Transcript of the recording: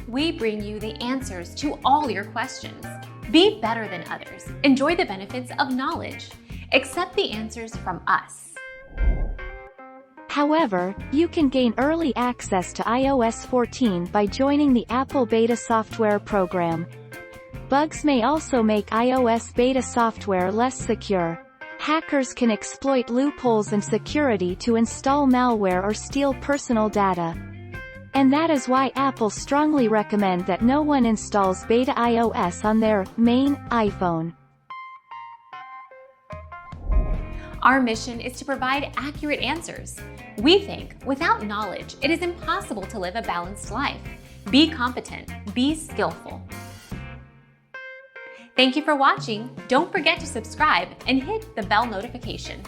We bring you the answers to all your questions. Be better than others. Enjoy the benefits of knowledge. Accept the answers from us. However, you can gain early access to iOS 14 by joining the Apple Beta Software program. Bugs may also make iOS beta software less secure. Hackers can exploit loopholes in security to install malware or steal personal data. And that is why Apple strongly recommend that no one installs beta iOS on their main iPhone. Our mission is to provide accurate answers. We think without knowledge, it is impossible to live a balanced life. Be competent, be skillful. Thank you for watching. Don't forget to subscribe and hit the bell notification.